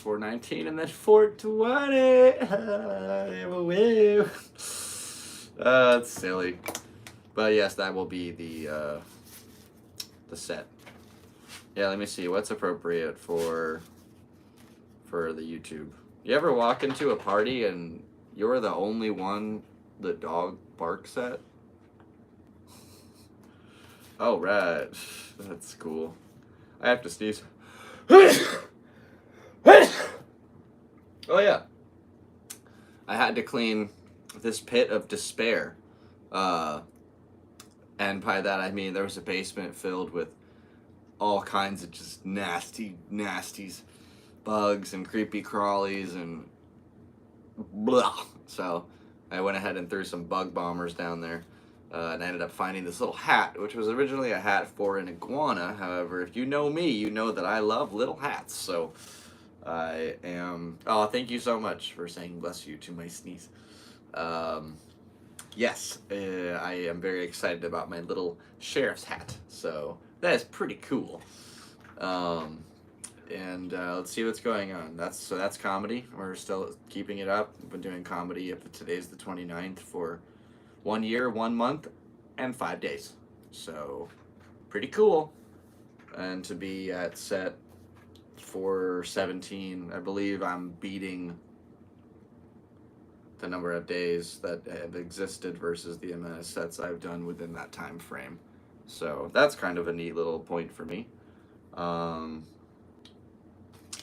419 and then 420. Woo. That's silly. But yes, that will be the set. Yeah, let me see. What's appropriate for the YouTube? You ever walk into a party and you're the only one the dog barks at? Oh, right. That's cool. I have to sneeze. Oh, yeah. I had to clean this pit of despair. And by that I mean there was a basement filled with all kinds of just nasties. Bugs and creepy crawlies and blah. So I went ahead and threw some bug bombers down there. And I ended up finding this little hat, which was originally a hat for an iguana. However, if you know me, you know that I love little hats. So I am... Oh, thank you so much for saying bless you to my sneeze. Yes, I am very excited about my little sheriff's hat. So that is pretty cool. And let's see what's going on. That's comedy. We're still keeping it up. We've been doing comedy. Today's the 29th for 1 year, 1 month, and 5 days. So, pretty cool. And to be at set 417, I believe I'm beating the number of days that have existed versus the amount of sets I've done within that time frame. So, that's kind of a neat little point for me.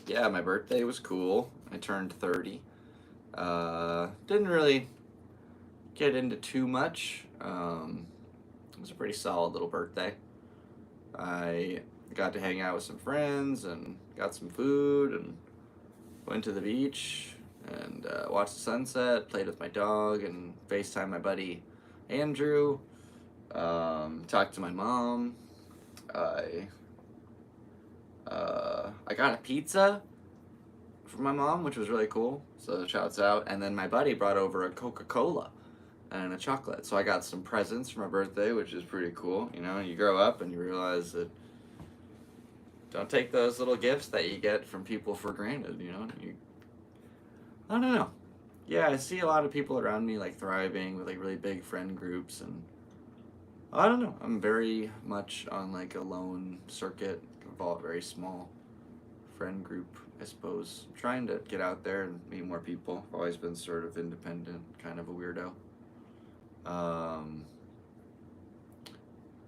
Yeah, my birthday was cool. I turned 30. Didn't really get into too much. It was a pretty solid little birthday. I got to hang out with some friends and got some food and went to the beach and watched the sunset, played with my dog and FaceTimed my buddy Andrew, talked to my mom. I got a pizza from my mom, which was really cool, so shouts out. And then my buddy brought over a Coca-Cola and a chocolate. So I got some presents for my birthday, which is pretty cool. You know, you grow up and you realize that don't take those little gifts that you get from people for granted, you know? I don't know. Yeah, I see a lot of people around me, like, thriving with, like, really big friend groups, and I don't know. I'm very much on, like, a lone circuit, a very small friend group, I suppose. I'm trying to get out there and meet more people. I've always been sort of independent, kind of a weirdo. I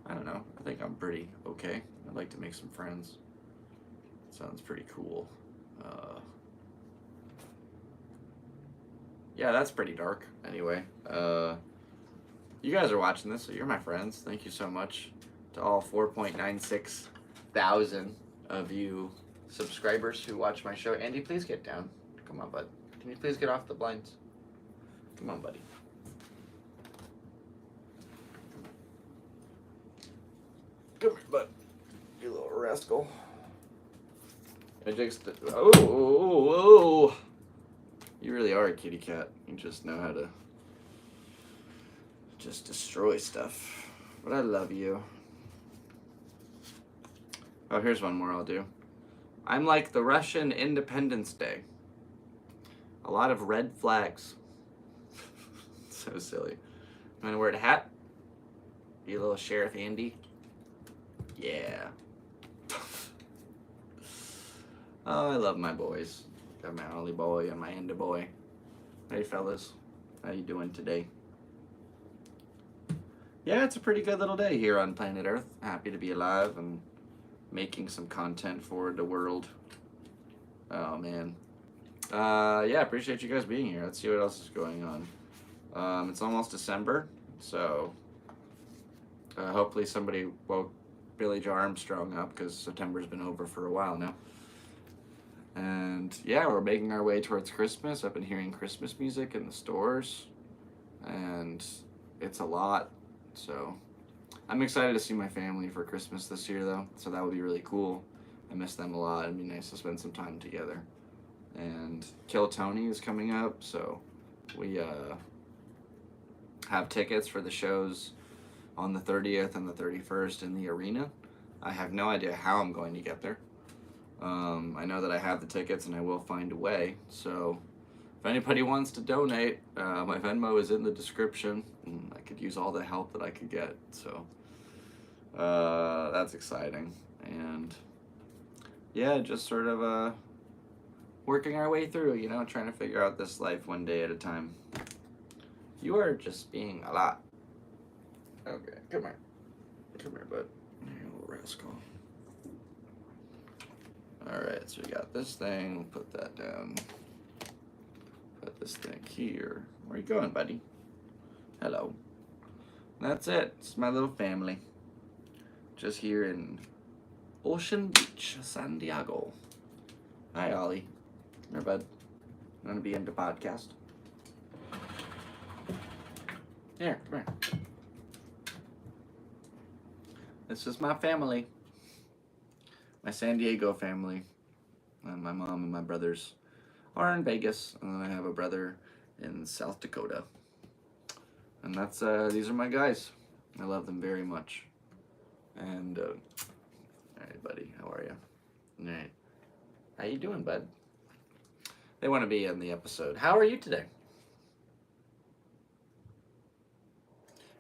don't know. I think I'm pretty okay. I'd like to make some friends. Sounds pretty cool. Yeah, that's pretty dark. Anyway, you guys are watching this, so you're my friends. Thank you so much to all 4.96 thousand of you subscribers who watch my show. Andy, please get down. Come on, bud. Can you please get off the blinds? Come on, buddy. Come here, bud. You little rascal. I just... Oh. You really are a kitty cat. You just know how to just destroy stuff. But I love you. Oh, here's one more I'll do. I'm like the Russian Independence Day. A lot of red flags. So silly. I'm gonna wear a hat. Be a little Sheriff Andy. Yeah. Oh, I love my boys. Got my Ollie boy and my Andy boy. Hey, fellas. How you doing today? Yeah, it's a pretty good little day here on planet Earth. Happy to be alive and making some content for the world. Oh, man. Yeah, appreciate you guys being here. Let's see what else is going on. It's almost December, so hopefully somebody woke Billy Joe Armstrong up, because September's been over for a while now. And yeah, we're making our way towards Christmas. I've been hearing Christmas music in the stores, and it's a lot. So I'm excited to see my family for Christmas this year, though. So that would be really cool. I miss them a lot. It'd be nice to spend some time together. And Kill Tony is coming up, so we have tickets for the shows on the 30th and the 31st in the arena. I have no idea how I'm going to get there. I know that I have the tickets and I will find a way. So if anybody wants to donate, my Venmo is in the description. And I could use all the help that I could get. So that's exciting. And yeah, just sort of working our way through, you know, trying to figure out this life one day at a time. You are just being a lot. Okay, come here. Come here, bud. You little rascal. Alright, so we got this thing. We'll put that down. Put this thing here. Where are you going, buddy? Hello. That's it. It's my little family. Just here in Ocean Beach, San Diego. Hi, Ollie. Come here, bud. You want to be in the podcast? Here, come here. This is my family. My San Diego family. My mom and my brothers are in Vegas, and then I have a brother in South Dakota. And that's these are my guys. I love them very much. And all right, buddy, how are you? All right, how you doing, bud? They want to be in the episode. How are you today?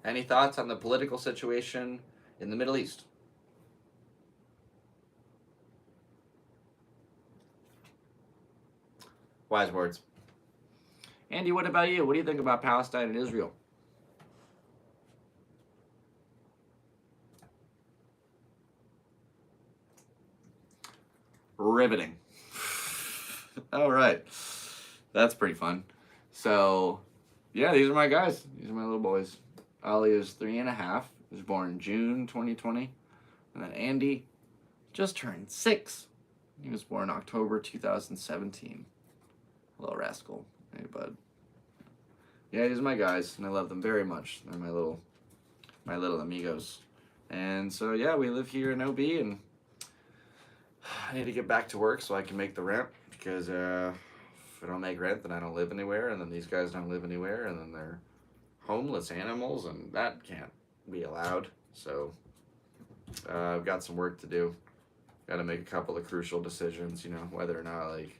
Any thoughts on the political situation in the Middle East? Wise words. Andy, what about you? What do you think about Palestine and Israel? Riveting. All right. That's pretty fun. So, yeah, these are my guys. These are my little boys. Ollie is 3.5. He was born in June 2020. And then Andy just turned 6. He was born October 2017. Little rascal. Hey, bud. Yeah, these are my guys, and I love them very much. They're my little amigos. And so, yeah, we live here in OB, and I need to get back to work so I can make the rent, because if I don't make rent, then I don't live anywhere, and then these guys don't live anywhere, and then they're homeless animals, and that can't be allowed. So I've got some work to do. Got to make a couple of crucial decisions, you know, whether or not, like,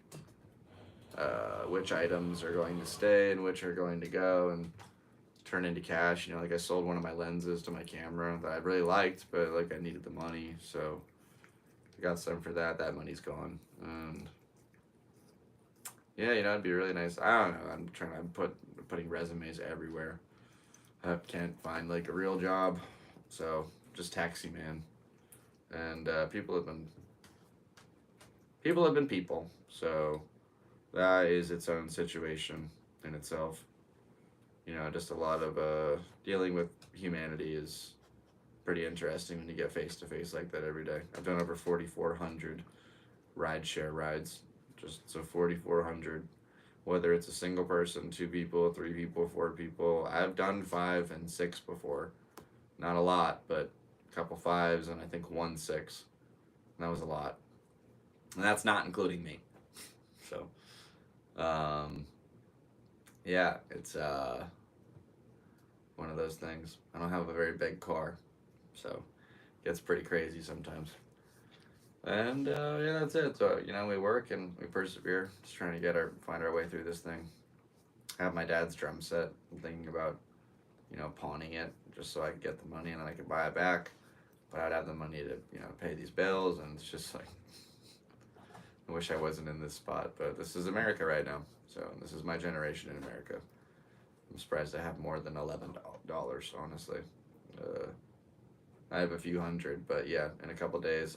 which items are going to stay and which are going to go and turn into cash. You know, like I sold one of my lenses to my camera that I really liked, but like I needed the money, so I got some for that. That money's gone. And yeah, you know, it'd be really nice. I don't know. I'm putting resumes everywhere. I can't find like a real job, so just taxi man. And people have been people. So that is its own situation in itself. You know, just a lot of dealing with humanity is pretty interesting when you get face to face like that every day. I've done over 4,400 rideshare rides, just so 4,400. Whether it's a single person, 2 people, 3 people, 4 people. I've done 5 and 6 before. Not a lot, but a couple 5s and I think 1 6. And that was a lot. And that's not including me. So, yeah, it's one of those things. I don't have a very big car, so it gets pretty crazy sometimes. And yeah, that's it. So, you know, we work and we persevere, just trying to find our way through this thing. I have my dad's drum set. I'm thinking about, you know, pawning it just so I can get the money and then I can buy it back. But I'd have the money to, you know, pay these bills, and it's just like, I wish I wasn't in this spot, but this is America right now. So this is my generation in America. I'm surprised I have more than $11, honestly. I have a few hundred, but yeah, in a couple days,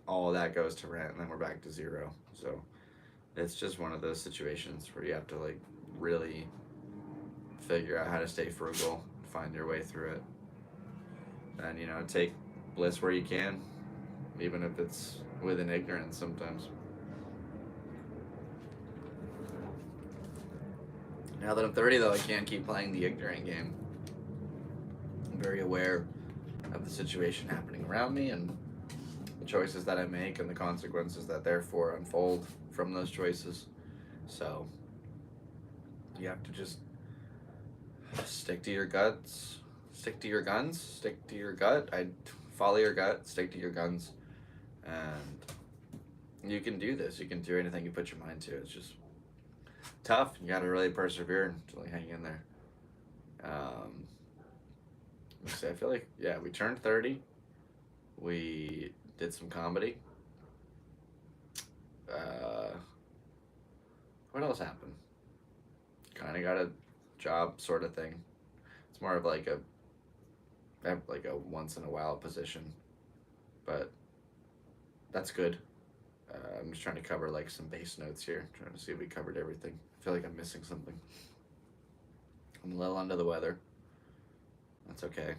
all of that goes to rent, and then we're back to zero. So it's just one of those situations where you have to like really figure out how to stay frugal, find your way through it, and you know, take bliss where you can, even if it's with an ignorance sometimes. Now that I'm 30, though, I can't keep playing the ignorant game. I'm very aware of the situation happening around me and the choices that I make and the consequences that therefore unfold from those choices. So you have to just stick to your guts, stick to your guns, stick to your gut. I follow your gut, stick to your guns, and you can do this. You can do anything you put your mind to. It's just tough. You got to really persevere to like hang in there. Um, so I feel like yeah, we turned 30. We did some comedy. Uh, what else happened? Kind of got a job sort of thing. It's more of like a once in a while position, but that's good. I'm just trying to cover like some base notes here, trying to see if we covered everything. I feel like I'm missing something. I'm a little under the weather. That's okay.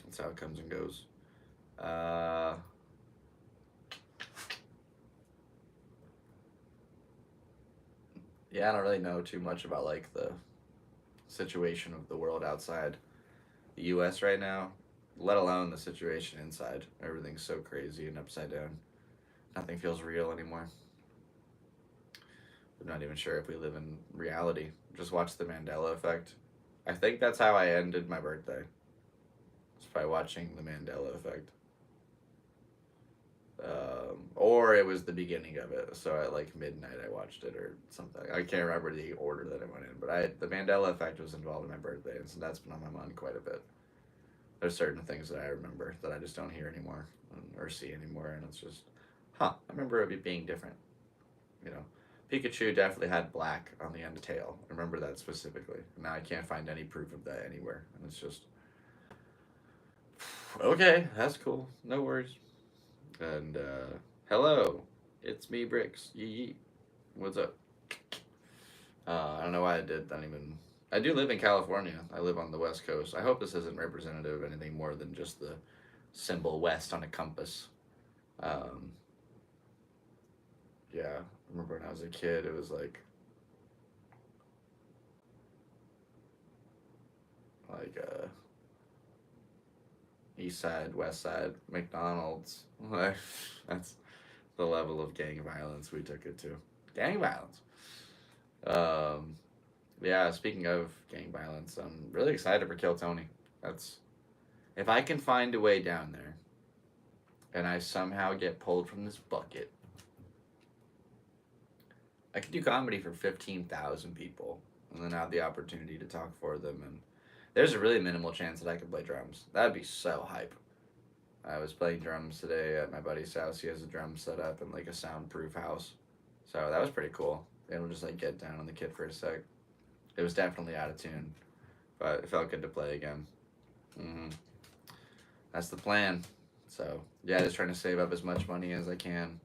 That's how it comes and goes. Uh, yeah, I don't really know too much about like the situation of the world outside the U.S. right now, let alone the situation inside. Everything's so crazy and upside down. Nothing feels real anymore. I'm not even sure if we live in reality. Just watch the Mandela Effect. I think that's how I ended my birthday. Just by watching the Mandela Effect. Or it was the beginning of it. So at like midnight I watched it or something. I can't remember the order that it went in, but the Mandela Effect was involved in my birthday, and so that's been on my mind quite a bit. There's certain things that I remember that I just don't hear anymore or see anymore, and it's just, I remember it being different. You know, Pikachu definitely had black on the end of tail. I remember that specifically. Now I can't find any proof of that anywhere, and it's just okay. That's cool. No worries. And hello, it's me, Bricks. Yee yee. What's up? I don't know why I did that even. I do live in California. I live on the West Coast. I hope this isn't representative of anything more than just the symbol West on a compass. Um, yeah, I remember when I was a kid, it was like East Side, West Side, McDonald's. That's the level of gang violence we took it to. Gang violence. Um, yeah, speaking of gang violence, I'm really excited for Kill Tony. That's if I can find a way down there and I somehow get pulled from this bucket, I could do comedy for 15,000 people and then have the opportunity to talk for them. And there's a really minimal chance that I could play drums. That'd be so hype. I was playing drums today at my buddy's house. He has a drum set up in like a soundproof house. So that was pretty cool. Able to just like get down on the kit for a sec. It was definitely out of tune, but it felt good to play again. hmm That's the plan. So yeah, just trying to save up as much money as I can,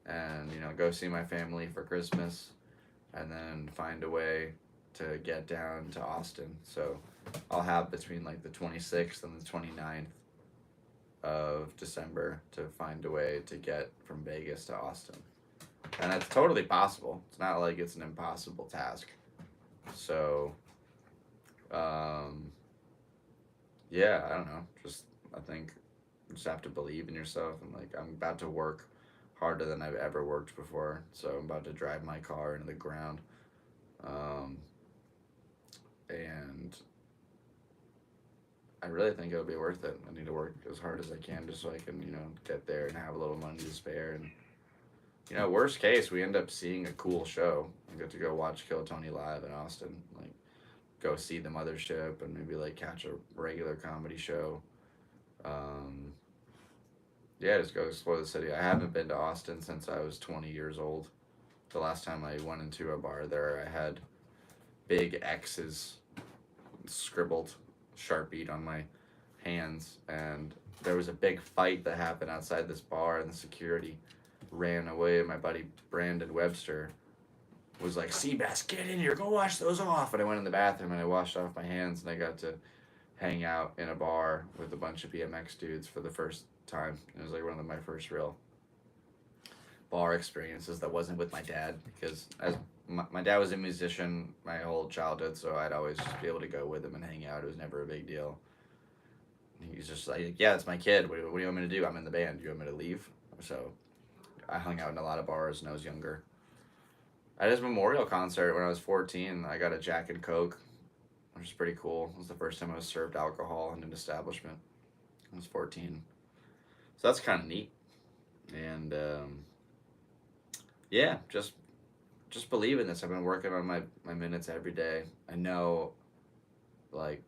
and go see my family for Christmas, and then find a way to get down to Austin. So I'll have between like the 26th and the 29th of December to find a way to get from Vegas to Austin. And that's totally possible. It's not like it's an impossible task. So, um, yeah, I don't know. Just, I think you just have to believe in yourself. And like, I'm about to work harder than I've ever worked before. So I'm about to drive my car into the ground. Um, and I really think it'll be worth it. I need to work as hard as I can just so I can, get there and have a little money to spare. And, worst case, we end up seeing a cool show. I get to go watch Kill Tony live in Austin. Like, go see the mothership and maybe, like, catch a regular comedy show. Um, yeah, just go explore the city. I haven't been to Austin since I was 20 years old. The last time I went into a bar there, I had big X's scribbled Sharpied on my hands, and there was a big fight that happened outside this bar, and the security ran away. And my buddy Brandon Webster was like, "Seabass, get in here, go wash those off." And I went in the bathroom and I washed off my hands, and I got to hang out in a bar with a bunch of BMX dudes for the first time. It was like one of my first real bar experiences that wasn't with my dad, because as my dad was a musician my whole childhood, so I'd always just be able to go with him and hang out. It was never a big deal. He's just like, "Yeah, it's my kid. What do you want me to do? I'm in the band. Do you want me to leave?" So I hung out in a lot of bars when I was younger. At his memorial concert when I was 14, I got a Jack and Coke, which was pretty cool. It was the first time I was served alcohol in an establishment. I was 14. So that's kind of neat. And yeah, just believe in this. I've been working on my minutes every day. I know, like,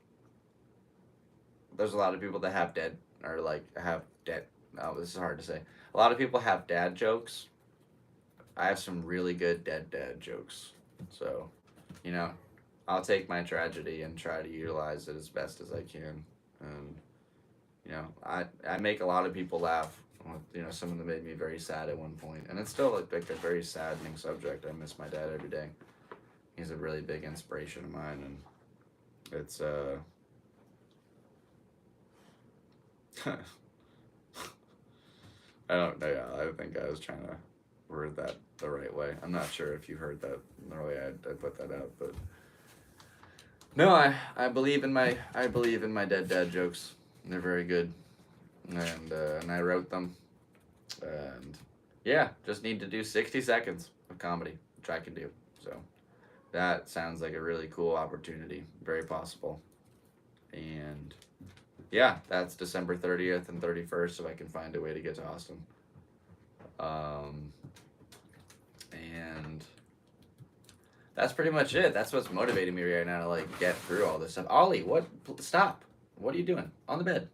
there's a lot of people that have dead or like have dead. No, this is hard to say. A lot of people have dad jokes. I have some really good dead dad jokes. So, you know, I'll take my tragedy and try to utilize it as best as I can. And I make a lot of people laugh. Some of them made me very sad at one point, and it's still like a very saddening subject. I miss my dad every day. He's a really big inspiration of mine, and it's I don't know. Yeah, I think I was trying to word that the right way. I'm not sure if you heard that the way I put that out, but no, I believe in my dead dad jokes. They're very good, and I wrote them, and yeah, just need to do 60 seconds of comedy, which I can do. So that sounds like a really cool opportunity, very possible, and yeah, that's December 30th and 31st, so I can find a way to get to Austin. Um, and that's pretty much it. That's what's motivating me right now to like get through all this stuff. Ollie, what? Stop! What are you doing on the bed?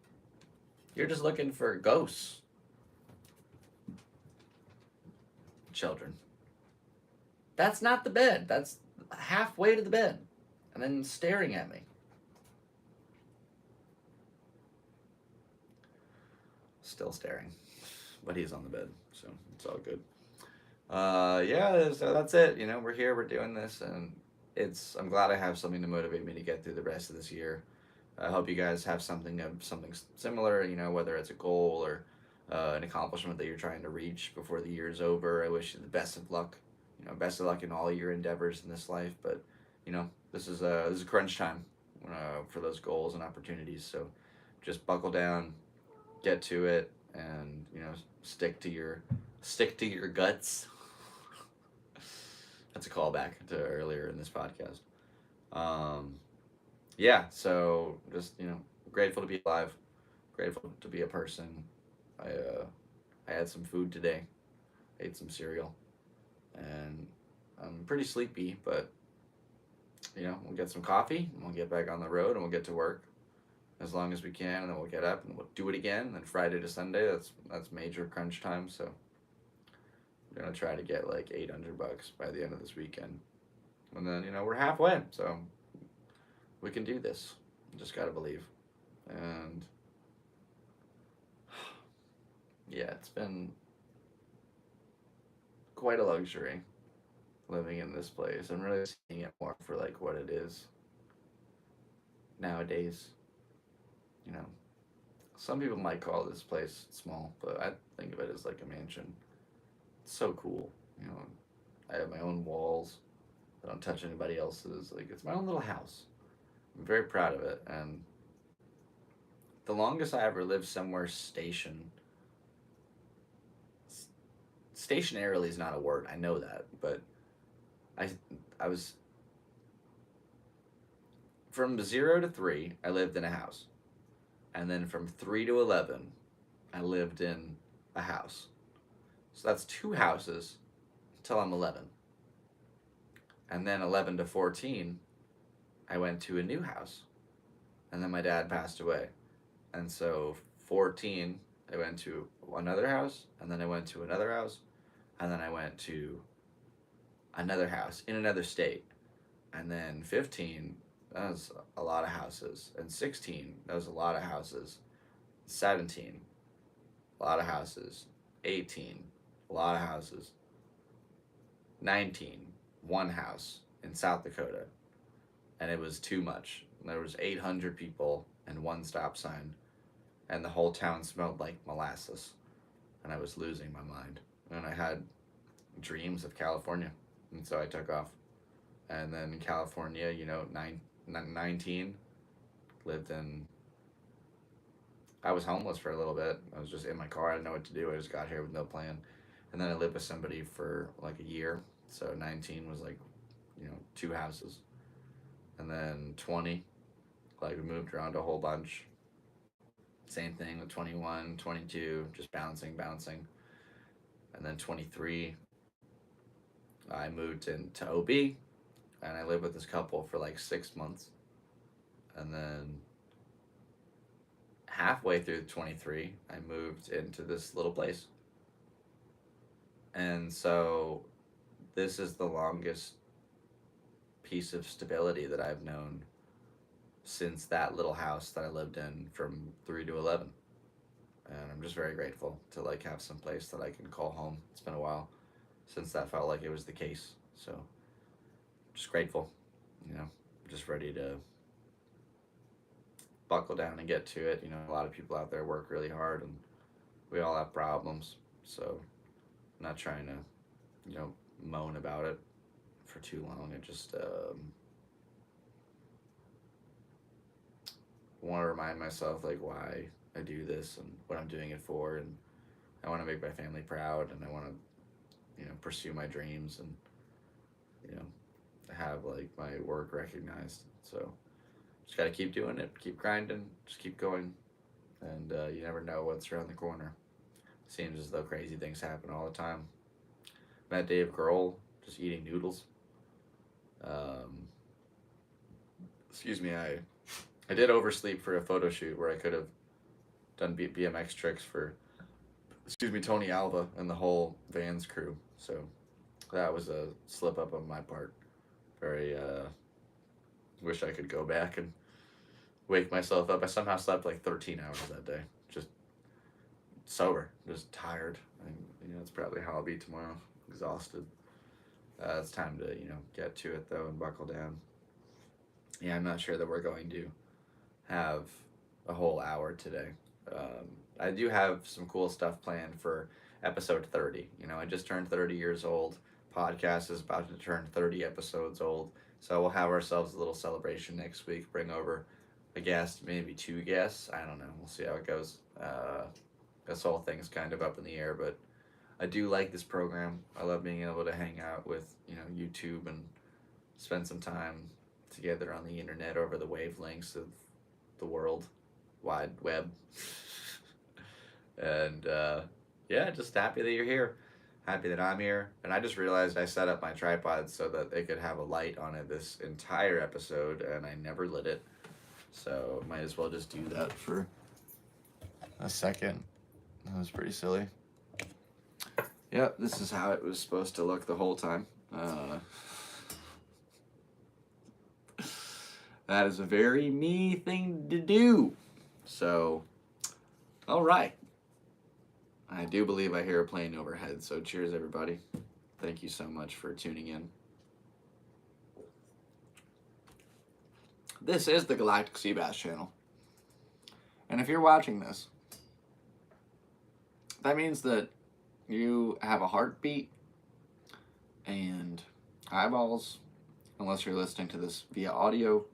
You're just looking for ghosts, children. That's not the bed. That's halfway to the bed, and then staring at me. Still staring, but he's on the bed, so it's all good. Yeah, so that's it. We're here, we're doing this, and I'm glad I have something to motivate me to get through the rest of this year. I hope you guys have something similar, whether it's a goal or an accomplishment that you're trying to reach before the year is over. I wish you the best of luck. Best of luck in all your endeavors in this life. But this is crunch time for those goals and opportunities. So just buckle down, get to it, and stick to your guts. That's a callback to earlier in this podcast. Um, yeah, so just grateful to be alive, grateful to be a person. I had some food today, ate some cereal, and I'm pretty sleepy, but we'll get some coffee and we'll get back on the road and we'll get to work as long as we can, and then we'll get up and we'll do it again. And then Friday to Sunday, that's major crunch time. So we're gonna try to get like $800 by the end of this weekend, and then we're halfway, so we can do this. Just gotta believe. And yeah, it's been quite a luxury living in this place. I'm really seeing it more for like what it is nowadays. You know, some people might call this place small, but I think of it as like a mansion. It's so cool. You know, I have my own walls. I don't touch anybody else's. Like it's my own little house. I'm very proud of it. And the longest I ever lived somewhere stationarily is not a word. I know that, but I I was from 0 to 3. I lived in a house, and then from 3 to 11, I lived in a house. So that's two houses till I'm 11, and then 11 to 14, I went to a new house, and then my dad passed away, and so 14, I went to another house, and then I went to another house, and then I went to another house in another state, and then 15, that was a lot of houses, and 16, that was a lot of houses, 17, a lot of houses, 18, a lot of houses, 19, one house in South Dakota, and it was too much. There was 800 people and one stop sign, and the whole town smelled like molasses, and I was losing my mind, and I had dreams of California, and so I took off. And then in California, 19, lived in. I was homeless for a little bit. I was just in my car. I didn't know what to do. I just got here with no plan, and then I lived with somebody for like a year. So 19 was like, two houses, and then 20, like we moved around a whole bunch. Same thing with 21, 22, just bouncing, and then 23. I moved into OB, and I lived with this couple for like 6 months. And then halfway through 23, I moved into this little place. And so this is the longest piece of stability that I've known since that little house that I lived in from 3 to 11. And I'm just very grateful to like have some place that I can call home. It's been a while since that felt like it was the case. So just grateful, just ready to buckle down and get to it. A lot of people out there work really hard, and we all have problems. So I'm not trying to, moan about it for too long. I just want to remind myself like why I do this and what I'm doing it for, and I want to make my family proud, and I want to, pursue my dreams, and have like my work recognized. So just got to keep doing it, keep grinding, just keep going, and you never know what's around the corner. Seems as though crazy things happen all the time. Met Dave Grohl just eating noodles. Excuse me, I did oversleep for a photo shoot where I could have done BMX tricks for, Tony Alva and the whole Vans crew. So that was a slip up on my part. Very, wish I could go back and wake myself up. I somehow slept like 13 hours that day. Just sober, just tired. And, it's probably how I'll be tomorrow. Exhausted. It's time to, get to it though and buckle down. Yeah, I'm not sure that we're going to have a whole hour today. I do have some cool stuff planned for episode 30. I just turned 30 years old. Podcast is about to turn 30 episodes old. So we'll have ourselves a little celebration next week. Bring over a guest, maybe 2 guests. I don't know. We'll see how it goes. This whole thing's kind of up in the air, but I do like this program. I love being able to hang out with, YouTube and spend some time together on the internet over the wavelengths of the world wide web. And yeah, just happy that you're here. Happy that I'm here. And I just realized I set up my tripod so that they could have a light on it this entire episode, and I never lit it. So might as well just do that for a second. That was pretty silly. Yep, this is how it was supposed to look the whole time. That is a very me thing to do. So, all right. I do believe I hear a plane overhead, so cheers, everybody. Thank you so much for tuning in. This is the Galactic Seabass channel. And if you're watching this, that means that you have a heartbeat and eyeballs, unless you're listening to this via audio,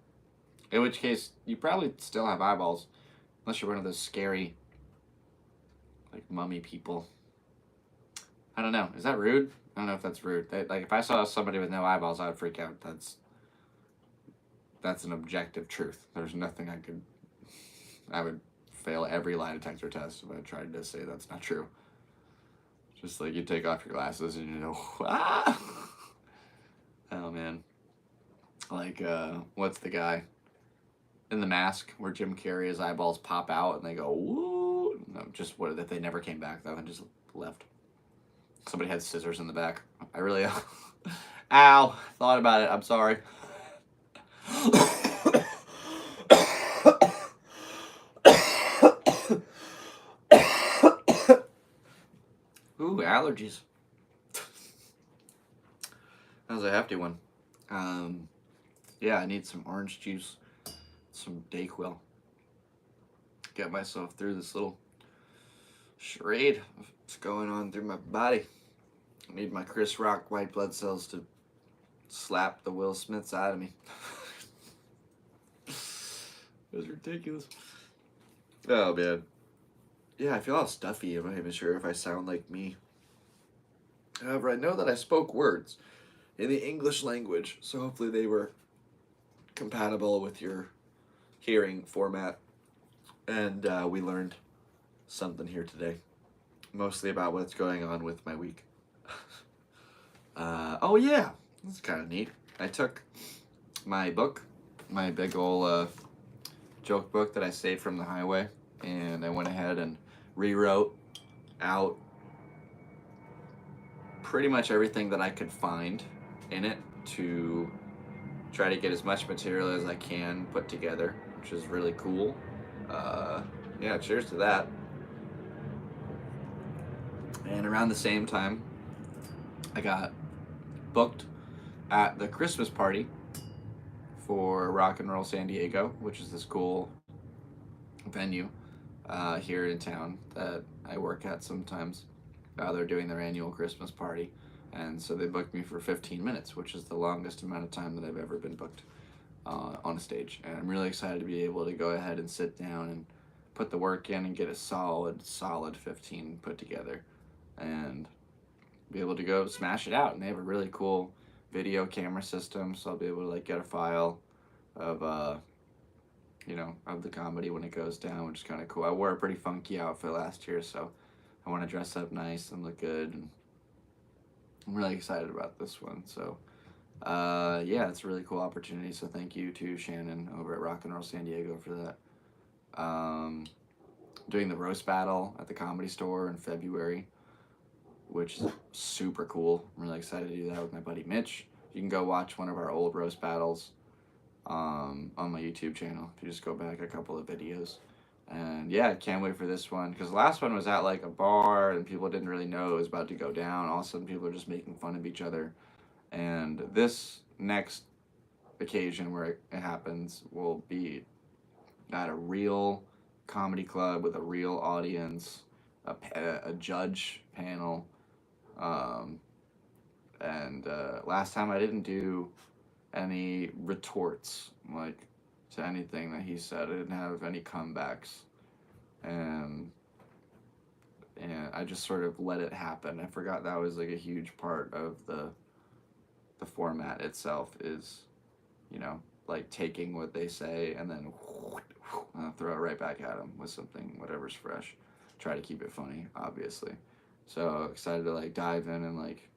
in which case you probably still have eyeballs, unless you're one of those scary, like, mummy people. I don't know. Is that rude? I don't know if that's rude. Like, if I saw somebody with no eyeballs, I would freak out. That's an objective truth. There's nothing I would fail every lie detector test if I tried to say that's not true. Just like you take off your glasses and ah! Oh man. Like, what's the guy in The Mask where Jim Carrey, his eyeballs pop out and they go, woo? No, just what if they never came back though and just left. Somebody had scissors in the back. I really, ow, thought about it, I'm sorry. Ooh, allergies. That was a hefty one. Yeah, I need some orange juice, some Dayquil. Get myself through this little charade of what's going on through my body. I need my Chris Rock white blood cells to slap the Will Smiths out of me. It was ridiculous. Oh, man. Yeah, I feel all stuffy. I'm not even sure if I sound like me. However, I know that I spoke words in the English language, so hopefully they were compatible with your hearing format. And we learned something here today, mostly about what's going on with my week. Oh yeah, that's kind of neat. I took my book, my big ol' joke book that I saved from the highway, and I went ahead and rewrote out pretty much everything that I could find in it to try to get as much material as I can put together, which is really cool. Uh, yeah, cheers to that. And around the same time, I got booked at the Christmas party for Rock and Roll San Diego, which is this cool venue here in town that I work at sometimes. They're doing their annual Christmas party, and so they booked me for 15 minutes, which is the longest amount of time that I've ever been booked on a stage. And I'm really excited to be able to go ahead and sit down and put the work in and get a solid 15 put together, and be able to go smash it out. And they have a really cool video camera system, so I'll be able to like get a file of of the comedy when it goes down, which is kind of cool. I wore a pretty funky outfit last year, so I want to dress up nice and look good, and I'm really excited about this one. So yeah, it's a really cool opportunity, so thank you to Shannon over at Rock and Roll San Diego for that. Doing the roast battle at the Comedy Store in February, which is super cool. I'm really excited to do that with my buddy Mitch. You can go watch one of our old roast battles on my YouTube channel if you just go back a couple of videos. And yeah, I can't wait for this one, because the last one was at like a bar and people didn't really know it was about to go down. All of a sudden people are just making fun of each other. And this next occasion where it happens will be at a real comedy club with a real audience, a judge panel. Um, and last time I didn't do any retorts like to anything that he said. I didn't have any comebacks, and I just sort of let it happen. I forgot that was like a huge part of the format itself, is like taking what they say and then throw it right back at them with something, whatever's fresh. Try to keep it funny, obviously. So excited to like dive in and like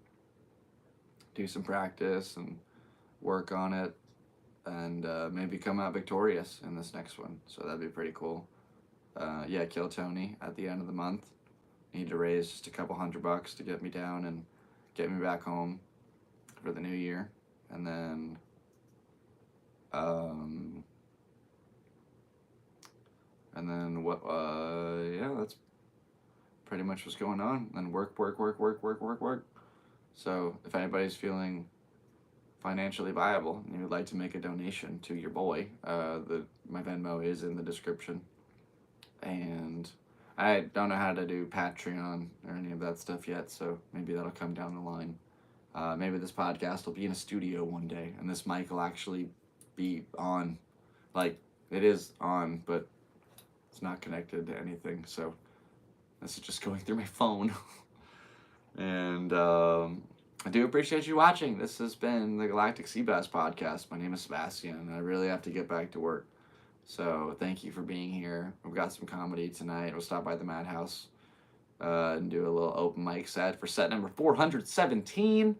do some practice and work on it, and maybe come out victorious in this next one. So that'd be pretty cool. Yeah, Kill Tony at the end of the month. Need to raise just a couple $100 to get me down and get me back home for the new year. And then what yeah, that's pretty much what's going on. And work. So if anybody's feeling financially viable and you would like to make a donation to your boy, my Venmo is in the description. And I don't know how to do Patreon or any of that stuff yet, so maybe that'll come down the line. Maybe this podcast will be in a studio one day, and this mic will actually be on. Like, it is on, but it's not connected to anything, so this is just going through my phone. And I do appreciate you watching. This has been the Galactic Seabass podcast. My name is Sebastian, and I really have to get back to work. So thank you for being here. We've got some comedy tonight. We'll stop by the Madhouse and do a little open mic set for set number 417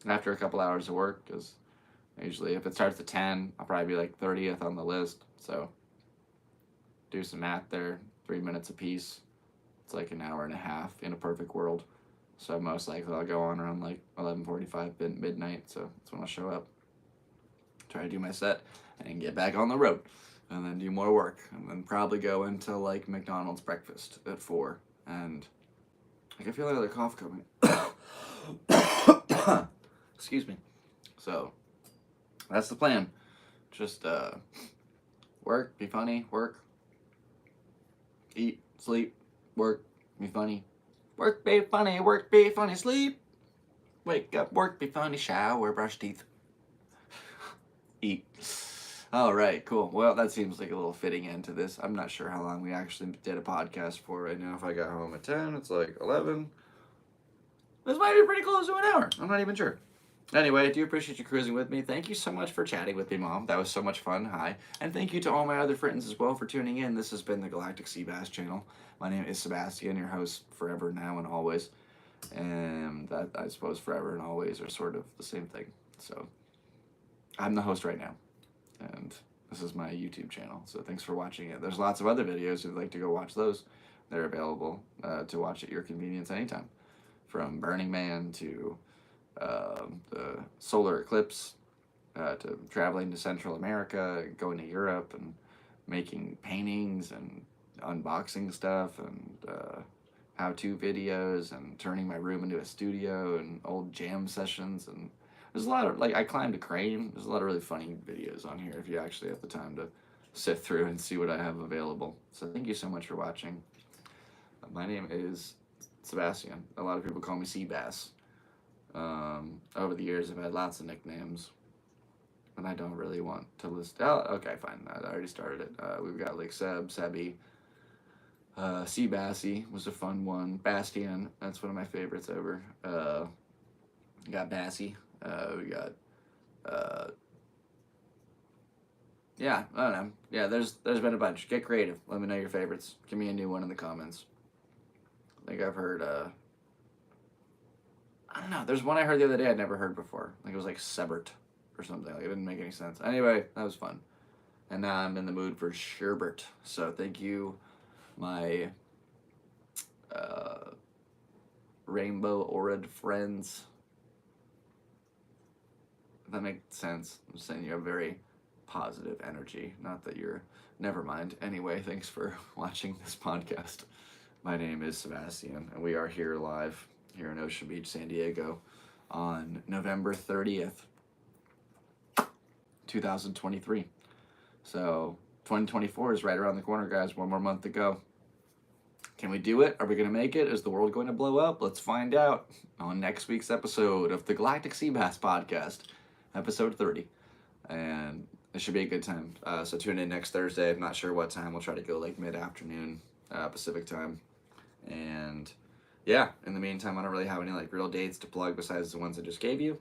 after a couple hours of work, because usually if it starts at 10, I'll probably be like 30th on the list. So do some math there. 3 minutes a piece. It's like an hour and a half in a perfect world. So most likely I'll go on around like 11:45 midnight. So that's when I'll show up. Try to do my set and get back on the road. And then do more work. And then probably go into like McDonald's breakfast at 4. And I can feel another cough coming. Excuse me. So that's the plan. Just work, be funny, work, eat, sleep, work, be funny. Work, be funny, work, be funny, sleep. Wake up, work, be funny, shower, brush teeth. Eat. All right, cool. Well, that seems like a little fitting end to this. I'm not sure how long we actually did a podcast for right now. If I got home at 10, it's like 11. This might be pretty close to an hour. I'm not even sure. Anyway, I do appreciate you cruising with me. Thank you so much for chatting with me, Mom. That was so much fun. Hi. And thank you to all my other friends as well for tuning in. This has been the Galactic Seabass channel. My name is Sebastian, your host forever, now, and always. and that, I suppose, forever and always are sort of the same thing. So I'm the host right now, and this is my YouTube channel. So thanks for watching it. There's lots of other videos if you'd like to go watch those. They're available to watch at your convenience anytime, from Burning Man to the solar eclipse, to traveling to Central America, going to Europe, and making paintings and unboxing stuff, and how-to videos, and turning my room into a studio, and old jam sessions. And there's a lot of, like, I climbed a crane. There's a lot of really funny videos on here if you actually have the time to sift through and see what I have available. So thank you so much for watching. My name is Sebastian. A lot of people call me Seabass. Over the years, I've had lots of nicknames, and I don't really want to list. Oh, okay, fine. I already started it. We've got like Sebby. Seabassy was a fun one. Bastian, that's one of my favorites ever. We got Bassy. We got, yeah, I don't know. Yeah, there's been a bunch. Get creative. Let me know your favorites. Give me a new one in the comments. I think I've heard, I don't know. There's one I heard the other day I'd never heard before. Like it was like Sebert or something. Like it didn't make any sense. Anyway, that was fun. And now I'm in the mood for sherbet. So thank you, my rainbow orid friends. If that makes sense. I'm just saying you have very positive energy. Not that you're... Never mind. Anyway, thanks for watching this podcast. My name is Sebastian, and we are here live here in Ocean Beach, San Diego, on November 30th, 2023. So 2024 is right around the corner, guys. One more month to go. Can we do it? Are we going to make it? Is the world going to blow up? Let's find out on next week's episode of the Galactic Seabass podcast, episode 30. And it should be a good time. So tune in next Thursday. I'm not sure what time. We'll try to go like mid-afternoon Pacific time. And yeah, in the meantime, I don't really have any like real dates to plug besides the ones I just gave you.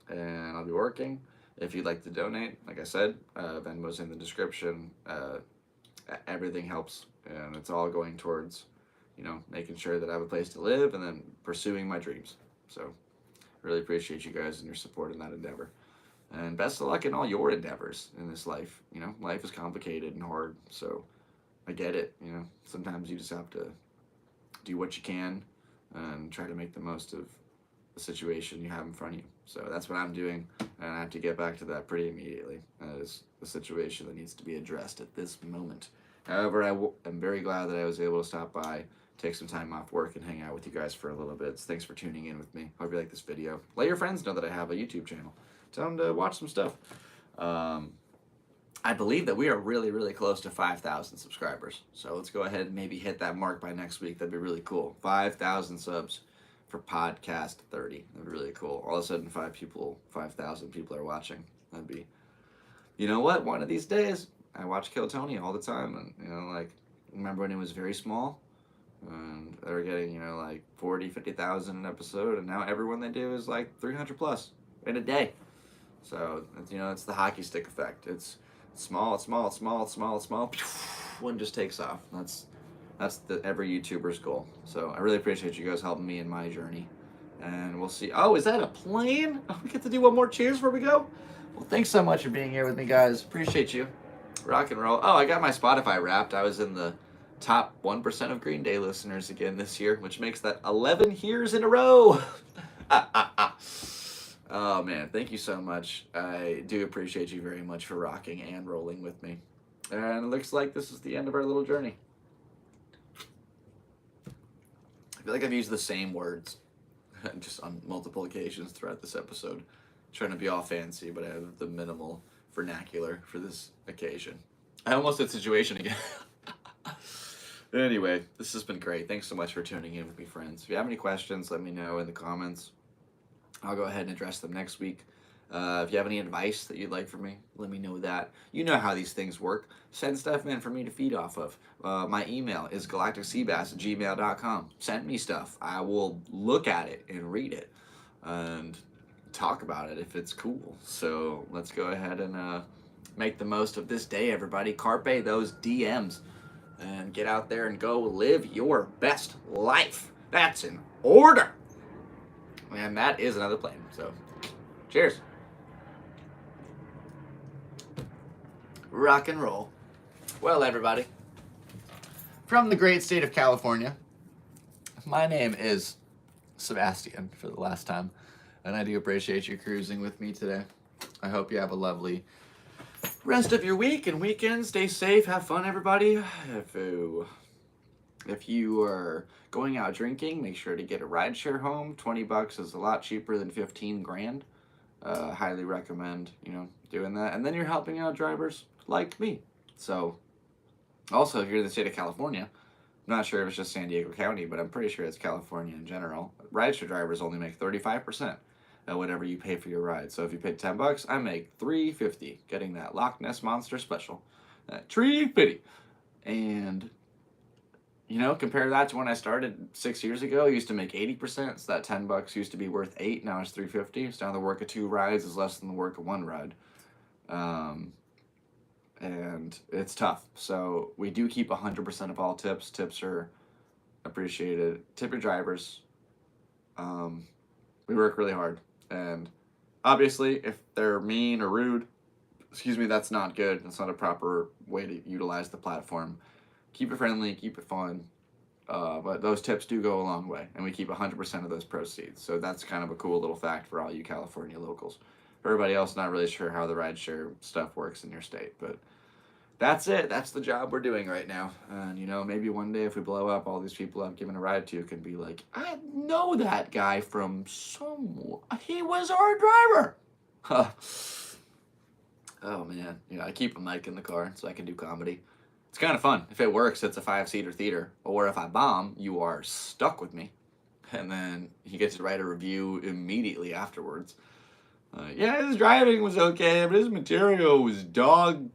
And I'll be working. If you'd like to donate, like I said, Venmo's in the description. Everything helps, and it's all going towards, you know, making sure that I have a place to live and then pursuing my dreams. So really appreciate you guys and your support in that endeavor. And best of luck in all your endeavors in this life. You know, life is complicated and hard, so I get it. You know, sometimes you just have to do what you can and try to make the most of the situation you have in front of you. So that's what I'm doing, and I have to get back to that pretty immediately. That is the situation that needs to be addressed at this moment. However, I'm very glad that I was able to stop by, take some time off work, and hang out with you guys for a little bit. So thanks for tuning in with me. Hope you like this video. Let your friends know that I have a YouTube channel. Tell them to watch some stuff. I believe that we are really, really close to 5,000 subscribers. So let's go ahead and maybe hit that mark by next week. That'd be really cool. 5,000 subs for podcast 30. That'd be really cool. All of a sudden, 5,000 people are watching. That'd be, you know what? One of these days, I watch Kill Tony all the time. And, you know, like, remember when it was very small? And they were getting, you know, like 40, 50,000 an episode. And now everyone they do is like 300 plus in a day. So, you know, it's the hockey stick effect. It's small, one just takes off. That's every YouTuber's goal. So I really appreciate you guys helping me in my journey. And we'll see. Oh, is that a plane? Oh, we get to do one more cheers before we go? Well, thanks so much for being here with me, guys. Appreciate you. Rock and roll. Oh, I got my Spotify Wrapped. I was in the top 1% of Green Day listeners again this year, which makes that 11 years in a row. Oh, man, thank you so much. I do appreciate you very much for rocking and rolling with me. And it looks like this is the end of our little journey. I feel like I've used the same words just on multiple occasions throughout this episode. Trying to be all fancy, but I have the minimal vernacular for this occasion. I almost did situation again. Anyway, this has been great. Thanks so much for tuning in with me, friends. If you have any questions, let me know in the comments. I'll go ahead and address them next week. If you have any advice that you'd like from me, let me know that. You know how these things work. Send stuff in for me to feed off of. My email is galacticseabass@gmail.com. Send me stuff. I will look at it and read it and talk about it if it's cool. So let's go ahead and make the most of this day, everybody. Carpe those DMs and get out there and go live your best life. That's in order. And that is another plane. So, cheers. Rock and roll. Well, everybody, from the great state of California, my name is Sebastian for the last time, and I do appreciate you cruising with me today. I hope you have a lovely rest of your week and weekend. Stay safe, have fun, everybody. If you are going out drinking, make sure to get a rideshare home. $20 is a lot cheaper than 15 grand. Highly recommend, doing that. And then you're helping out drivers like me. So, also, if you're in the state of California, I'm not sure if it's just San Diego County, but I'm pretty sure it's California in general. Rideshare drivers only make 35% of whatever you pay for your ride. So if you pay $10, I make $3.50, getting that Loch Ness Monster special. $3.50. And, compare that to when I started 6 years ago. I used to make 80%, so that $10 used to be worth $8, now it's $3.50. So now the work of 2 rides is less than the work of 1 ride. And it's tough. So we do keep 100% of all tips. Tips are appreciated. Tip your drivers. We work really hard. And obviously, if they're mean or rude, that's not good. That's not a proper way to utilize the platform. Keep it friendly, keep it fun. But those tips do go a long way. And we keep 100% of those proceeds. So that's kind of a cool little fact for all you California locals. For everybody else, not really sure how the rideshare stuff works in your state, but that's it. That's the job we're doing right now. And, maybe one day if we blow up, all these people I've given a ride to can be like, I know that guy from somewhere. He was our driver. Oh, man. I keep a mic in the car so I can do comedy. It's kind of fun. If it works, it's a 5-seater theater. Or if I bomb, you are stuck with me. And then he gets to write a review immediately afterwards. His driving was okay, but his material was dog.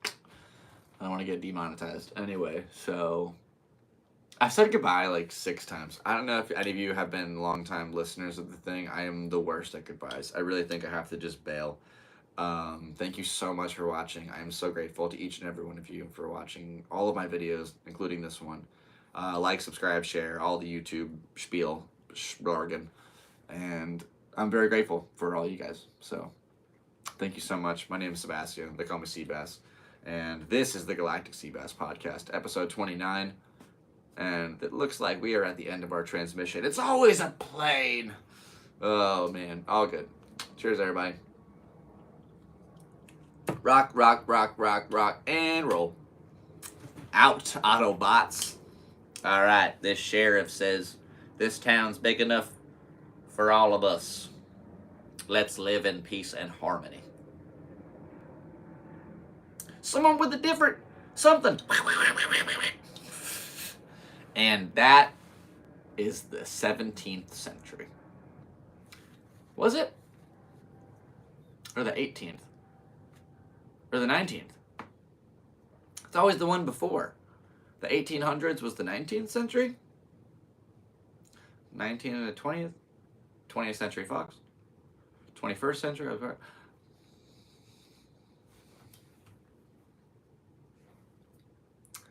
I don't want to get demonetized. Anyway, so I've said goodbye like 6 times. I don't know if any of you have been longtime listeners of the thing. I am the worst at goodbyes. I really think I have to just bail. Thank you so much for watching. I am so grateful to each and every one of you for watching all of my videos, including this one. Like, subscribe, share, all the YouTube spiel, jargon. And I'm very grateful for all you guys. So, thank you so much. My name is Sebastian. They call me Seabass. And this is the Galactic Seabass podcast, episode 29. And it looks like we are at the end of our transmission. It's always a plane. Oh, man. All good. Cheers, everybody. Rock, rock, rock, rock, rock, and roll. Out, Autobots. All right. This sheriff says this town's big enough for all of us. Let's live in peace and harmony. Someone with a different something. And that is the 17th century. Was it? Or the 18th? Or the 19th? It's always the one before. The 1800s was the 19th century? 19th and the 20th? 20th century Fox? 21st century? Okay.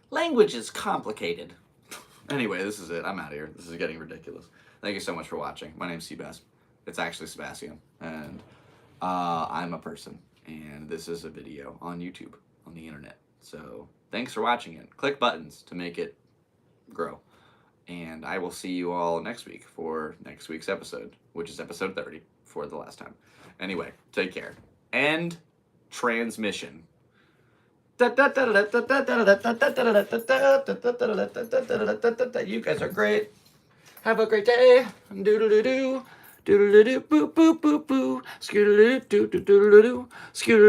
Language is complicated. Anyway, this is it. I'm out of here. This is getting ridiculous. Thank you so much for watching. My name's Seabass. It's actually Sebastian. And I'm a person. And this is a video on YouTube, on the internet. So thanks for watching it. Click buttons to make it grow. And I will see you all next week for next week's episode, which is episode 30 for the last time. Anyway, take care. End transmission. You guys are great. Have a great day. Doodle-doo-doo. Doodle-doo-doo. Boo, boo, boo, boo. Skoo-doo-doo. Doodle-doo-doo. Skoo-doo-doo.